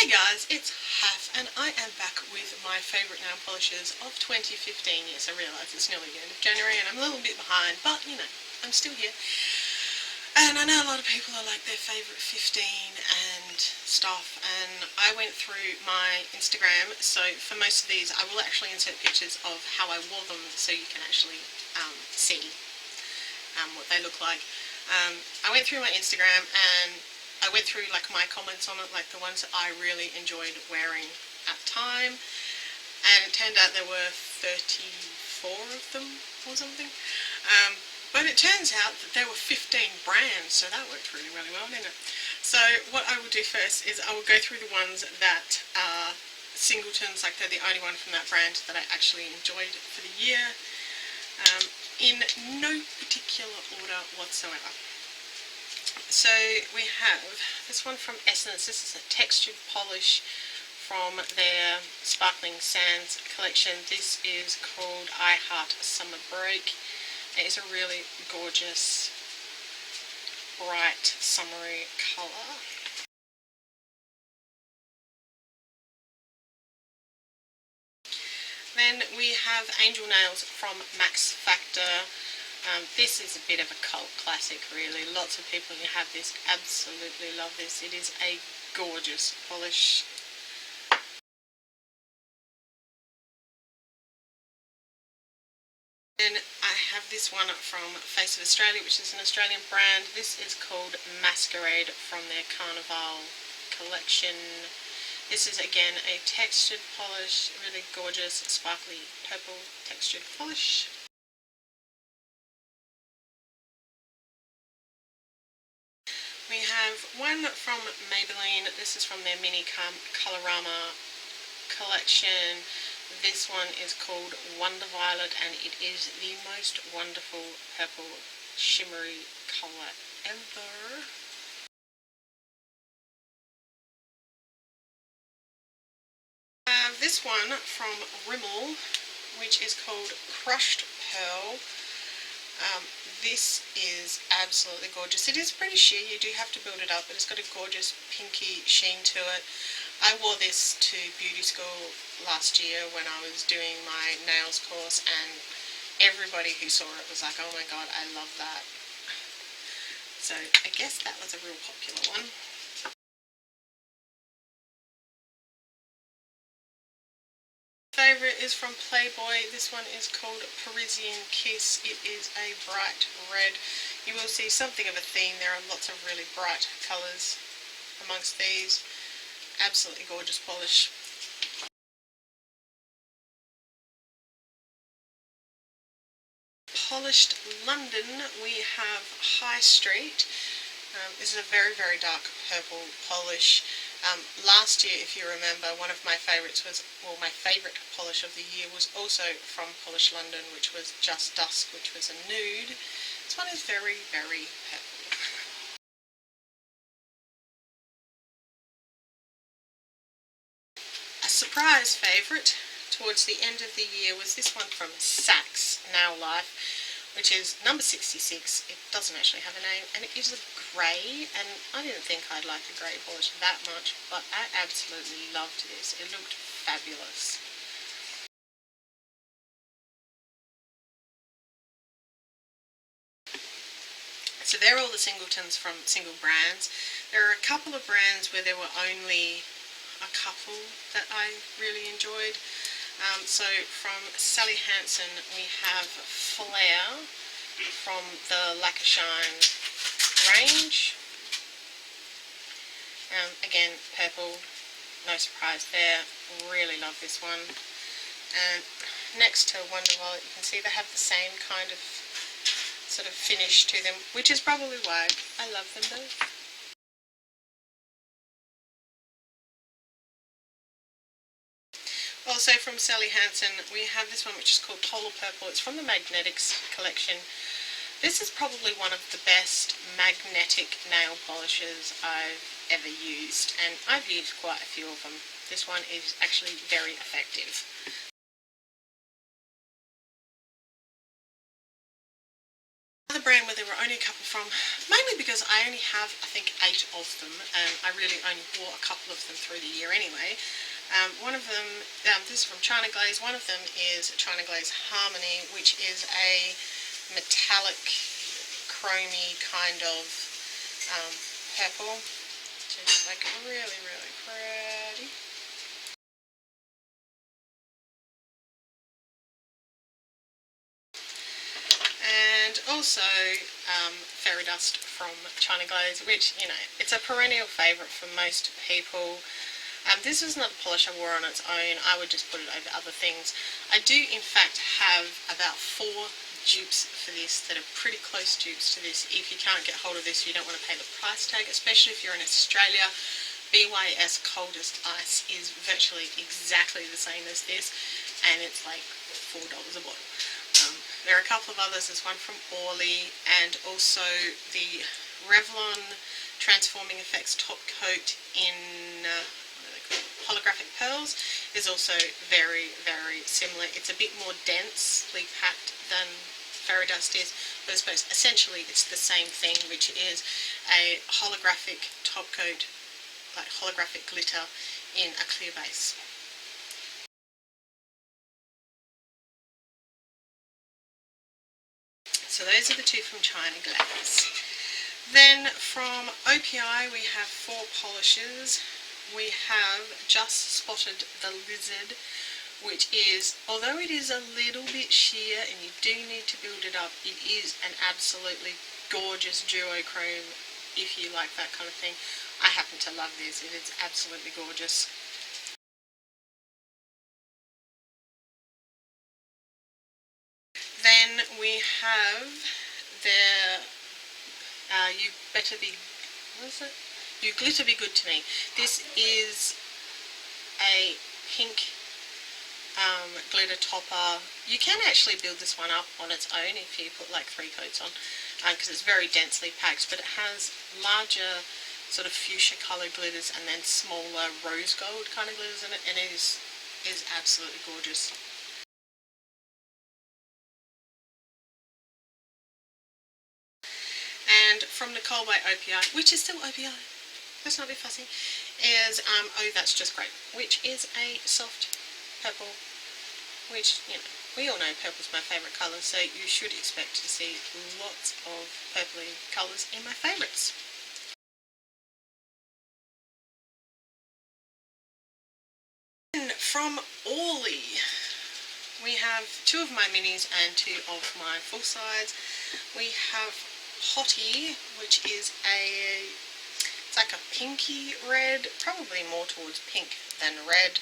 Hey guys, it's Haf and I am back with my favourite nail polishes of 2015. Yes, I realise it's nearly the end of January and I'm a little bit behind, but you know, I'm still here. And I know a lot of people are like their favourite 15 and stuff, and I went through my Instagram, so for most of these I will actually insert pictures of how I wore them so you can actually see what they look like. I went through my Instagram and I went through like my comments on it, like the ones that I really enjoyed wearing at the time, and it turned out there were 34 of them or something. But it turns out that there were 15 brands, so that worked really, really well, didn't it? So what I will do first is I will go through the ones that are singletons, like they're the only one from that brand that I actually enjoyed for the year, in no particular order whatsoever. So we have this one from Essence. This is a textured polish from their Sparkling Sands collection. This is called I Heart Summer Break. It is a really gorgeous, bright, summery colour. Then we have Angel Nails from Max Factor. This is a bit of a cult classic, really. Lots of people who have this absolutely love this. It is a gorgeous polish. Then I have this one from Face of Australia, which is an Australian brand. This is called Masquerade from their Carnival collection. This is again a textured polish, really gorgeous, sparkly purple textured polish. We have one from Maybelline. This is from their Mini Colorama collection. This one is called Wonder Violet, and it is the most wonderful purple shimmery colour ever. I have this one from Rimmel, which is called Crushed Pearl. This is absolutely gorgeous. It is pretty sheer, you do have to build it up, but it's got a gorgeous pinky sheen to it. I wore this to beauty school last year when I was doing my nails course, and everybody who saw it was like, oh my god, I love that. So I guess that was a real popular one. Favourite is from Playboy. This one is called Parisian Kiss. It is a bright red. You will see something of a theme. There are lots of really bright colours amongst these. Absolutely gorgeous polish. Polished London, we have High Street. This is a very, very dark purple polish. Last year, if you remember, one of my favourites was, well, my favourite polish of the year was also from Polished London, which was Just Dusk, which was a nude. This one is very, very purple. A surprise favourite towards the end of the year was this one from Saks Nail Life, which is number 66. It doesn't actually have a name, and it is a grey, and I didn't think I'd like a grey polish that much, but I absolutely loved this. It looked fabulous. So they're all the singletons from single brands. There are a couple of brands where there were only a couple that I really enjoyed. So from Sally Hansen we have Flare from the Lacquer Shine range. Again, purple, no surprise there. Really love this one. And next to Wonder Violet, you can see they have the same kind of sort of finish to them, which is probably why I love them both. Also from Sally Hansen we have this one which is called Polar Purple. It's from the Magnetics collection. This is probably one of the best magnetic nail polishes I've ever used, and I've used quite a few of them. This one is actually very effective. The another brand where there were only a couple from, mainly because I only have, I think, 8 of them, and I really only wore a couple of them through the year anyway. One of them, this is from China Glaze. One of them is China Glaze Harmony, which is a metallic, chromy kind of purple, which is like really, really pretty. And also Fairy Dust from China Glaze, which, you know, it's a perennial favourite for most people. This is not a polish I wore on its own. I would just put it over other things. I do in fact have about 4 dupes for this that are pretty close dupes to this. If you can't get hold of this, you don't want to pay the price tag, especially if you're in Australia. BYS Coldest Ice is virtually exactly the same as this, and it's like $4 a bottle. There are a couple of others. There's one from Orly, and also the Revlon Transforming Effects Top Coat in Holographic Pearls is also very, very similar. It's a bit more densely packed than Fairy Dust is, but I suppose essentially it's the same thing, which is a holographic top coat, like holographic glitter in a clear base. So those are the 2 from China Glaze. Then from OPI we have 4 polishes. We have Just Spotted the Lizard, which is, although it is a little bit sheer and you do need to build it up, it is an absolutely gorgeous duochrome if you like that kind of thing. I happen to love this. It is absolutely gorgeous. Then we have their You Better Be, what is it? You Glitter Be Good to Me. This is a pink glitter topper. You can actually build this one up on its own if you put like 3 coats on, because it's very densely packed, but it has larger sort of fuchsia coloured glitters and then smaller rose gold kind of glitters in it, and it is absolutely gorgeous. And from Nicole by OPI, which is still OPI, let's not be fussy, is Oh That's Just Great, which is a soft purple, which, you know, we all know purple's my favourite colour, so you should expect to see lots of purpley colours in my favourites. And from Orly, we have 2 of my minis and 2 of my full size. We have Hottie, which is it's like a pinky red, probably more towards pink than red,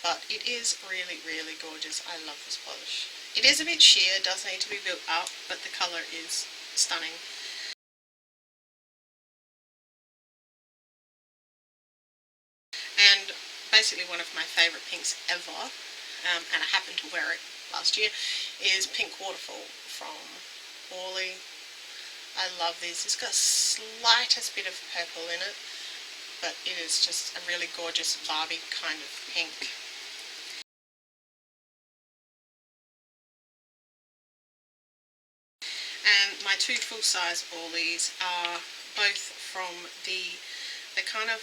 but it is really, really gorgeous. I love this polish. It is a bit sheer, does need to be built up, but the colour is stunning. And basically one of my favourite pinks ever, and I happened to wear it last year, is Pink Waterfall from Orly. I love these. It's got the slightest bit of purple in it, but it is just a really gorgeous Barbie kind of pink. And my 2 full-size Orleys are both from the kind of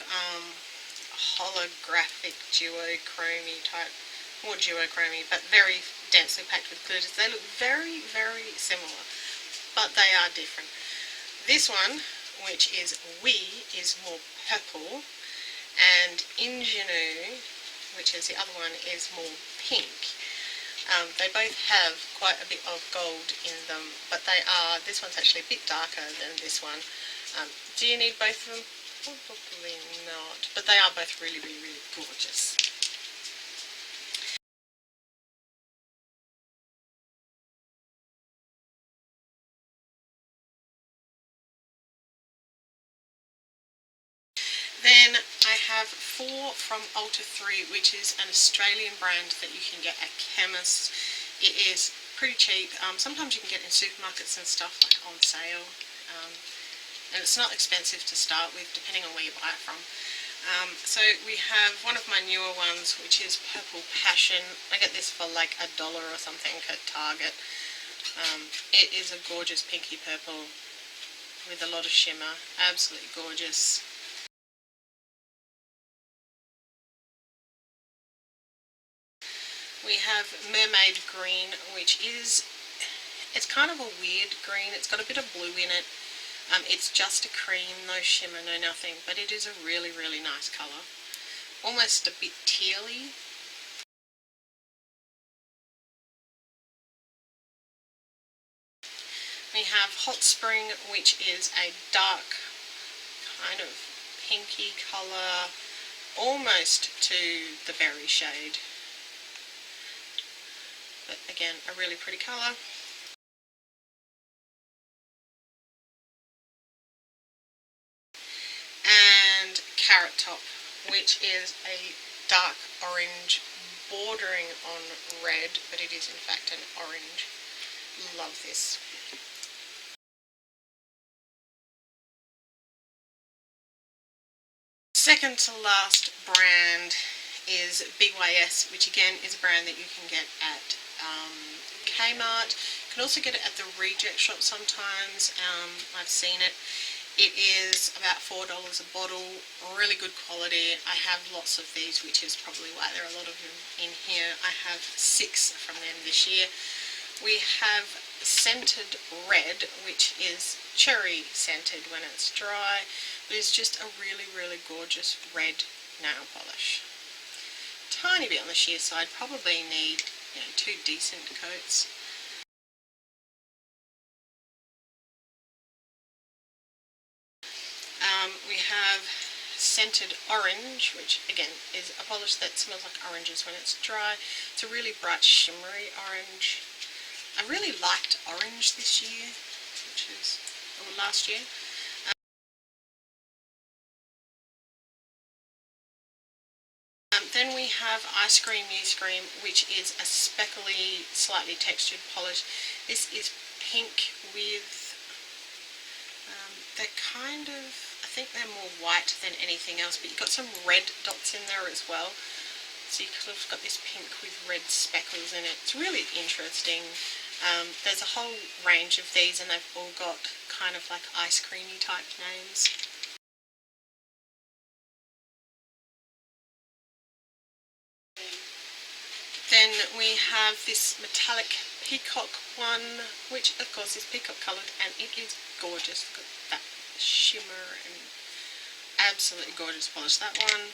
holographic duochromy type, more duochromy, but very densely packed with glitters. They look very, very similar, but they are different. This one, which is is more purple, and Ingenue, which is the other one, is more pink. They both have quite a bit of gold in them, but this one's actually a bit darker than this one. Do you need both of them? Probably not, but they are both really, really, really gorgeous. Then I have 4 from Ulta 3, which is an Australian brand that you can get at chemists. It is pretty cheap. Sometimes you can get it in supermarkets and stuff, like on sale. And it's not expensive to start with, depending on where you buy it from. So we have one of my newer ones, which is Purple Passion. I get this for like $1 or something at Target. It is a gorgeous pinky purple with a lot of shimmer. Absolutely gorgeous. We have Mermaid Green, which is, it's kind of a weird green. It's got a bit of blue in it. It's just a cream, no shimmer, no nothing, but it is a really, really nice colour. Almost a bit tealy. We have Hot Spring, which is a dark kind of pinky colour, almost to the berry shade. But again, a really pretty colour. And Carrot Top, which is a dark orange bordering on red, but it is in fact an orange. Love this. Second to last brand is Big YS, which again is a brand that you can get at Kmart. You can also get it at the Reject Shop sometimes. I've seen it. It is about $4 a bottle, really good quality. I have lots of these, which is probably why there are a lot of them in here. I have 6 from them this year. We have Scented Red, which is cherry scented when it's dry, but it's just a really, really gorgeous red nail polish. Tiny bit on the sheer side, probably need 2 decent coats. We have Scented Orange, which again is a polish that smells like oranges when it's dry. It's a really bright shimmery orange. I really liked orange this year, or last year. Then we have Ice Cream Mousse Cream, which is a speckly, slightly textured polish. This is pink with, they're kind of, I think they're more white than anything else, but you've got some red dots in there as well. So you've kind of got this pink with red speckles in it. It's really interesting. There's a whole range of these and they've all got kind of like ice creamy type names. Then we have this metallic peacock one, which of course is peacock coloured, and it is gorgeous. Look at that shimmer and absolutely gorgeous polish, that one.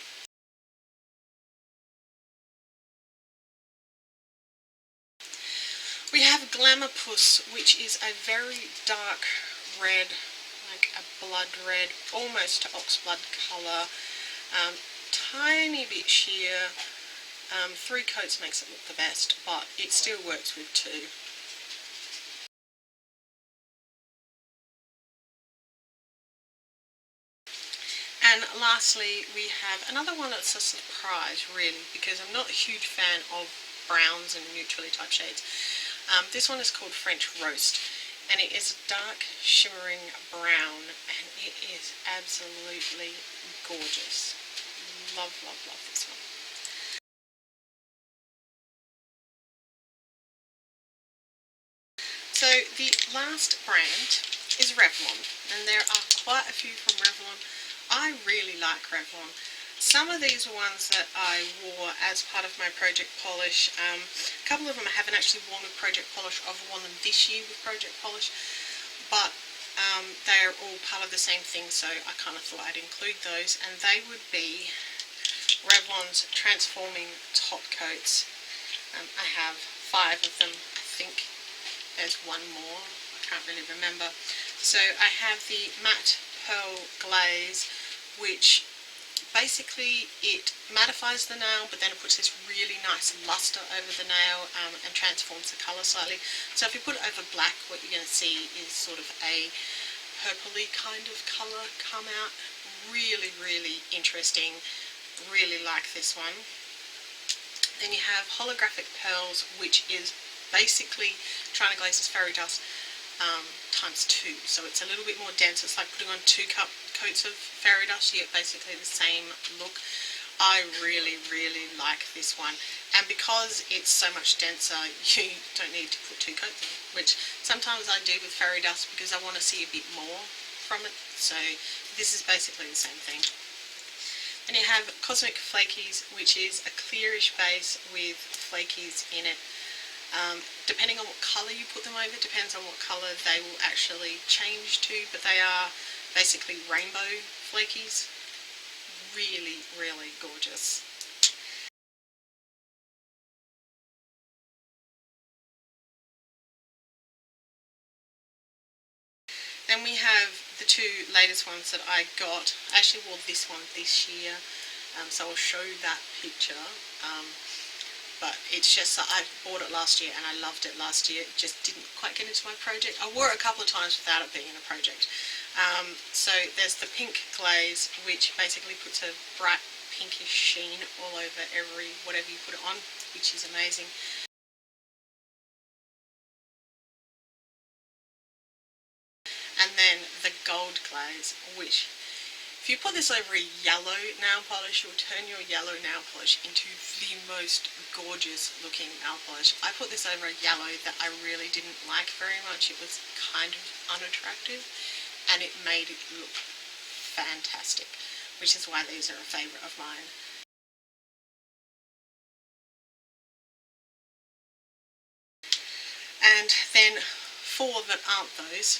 We have Glamour Puss, which is a very dark red, like a blood red, almost to oxblood colour, tiny bit sheer. 3 coats makes it look the best, but it still works with 2. And lastly, we have another one that's a surprise, really, because I'm not a huge fan of browns and neutrally type shades. This one is called French Roast, and it is a dark shimmering brown, and it is absolutely gorgeous. Love, love, love this one. So the last brand is Revlon, and there are quite a few from Revlon. I really like Revlon. Some of these are ones that I wore as part of my Project Polish. A couple of them I haven't actually worn with Project Polish. I've worn them this year with Project Polish, but they are all part of the same thing, so I kind of thought I'd include those, and they would be Revlon's Transforming Top Coats. I have 5 of them, I think. There's one more, I can't really remember. So I have the Matte Pearl Glaze, which basically it mattifies the nail, but then it puts this really nice luster over the nail and transforms the colour slightly. So if you put it over black, what you're going to see is sort of a purpley kind of colour come out. Really, really interesting. Really like this one. Then you have Holographic Pearls, which is basically China Glaze's Fairy Dust times 2, so it's a little bit more dense. It's like putting on 2 coats of fairy dust. You get basically the same look. I really, really like this one. And because it's so much denser, you don't need to put 2 coats on, which sometimes I do with fairy dust because I want to see a bit more from it. So this is basically the same thing. And you have Cosmic Flakies, which is a clearish base with flakies in it. Depending on what colour you put them over, depends on what colour they will actually change to, but they are basically rainbow flakies. Really, really gorgeous. Then we have the 2 latest ones that I got. I actually wore this one this year, so I'll show that picture. But it's just that I bought it last year and I loved it last year. It just didn't quite get into my project. I wore it a couple of times without it being in a project. So there's the pink glaze, which basically puts a bright pinkish sheen all over whatever you put it on, which is amazing. And then the gold glaze, which if you put this over a yellow nail polish, it will turn your yellow nail polish into the most gorgeous looking nail polish. I put this over a yellow that I really didn't like very much. It was kind of unattractive and it made it look fantastic, which is why these are a favourite of mine. And then 4 that aren't those,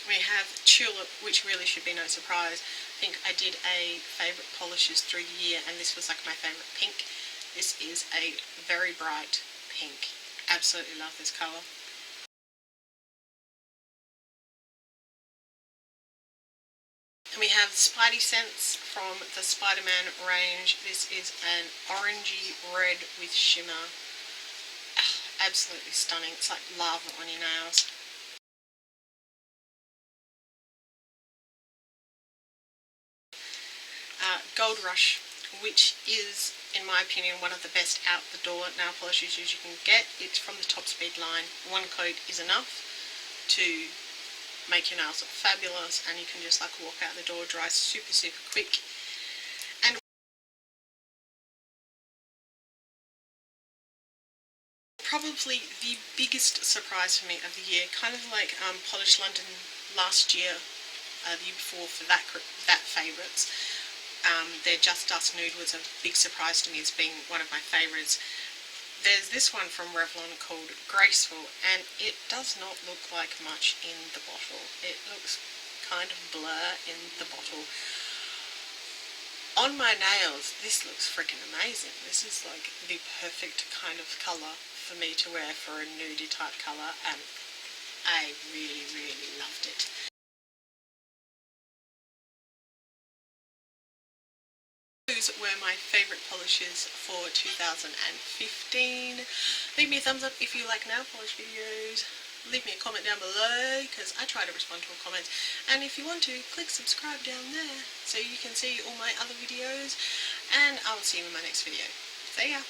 we have Tulip, which really should be no surprise. I think I did a favourite polishes through the year and this was like my favourite pink. This is a very bright pink. Absolutely love this colour. And we have Spidey Sense from the Spider-Man range. This is an orangey red with shimmer. Absolutely stunning. It's like lava on your nails. Gold Rush, which is, in my opinion, one of the best out the door nail polishes you can get. It's from the Top Speed line. 1 coat is enough to make your nails look fabulous, and you can just like walk out the door, dry super quick. And probably the biggest surprise for me of the year, kind of like Polish London last year, the year before for that favourites. Their Just Dust Nude was a big surprise to me as being one of my favourites. There's this one from Revlon called Graceful, and it does not look like much in the bottle. It looks kind of blur in the bottle. On my nails, this looks freaking amazing. This is like the perfect kind of colour for me to wear for a nudie type colour, and I really, really loved it. Those were my favourite polishes for 2015. Leave me a thumbs up if you like nail polish videos. Leave me a comment down below because I try to respond to all comments. And if you want to, click subscribe down there so you can see all my other videos. And I'll see you in my next video. See ya!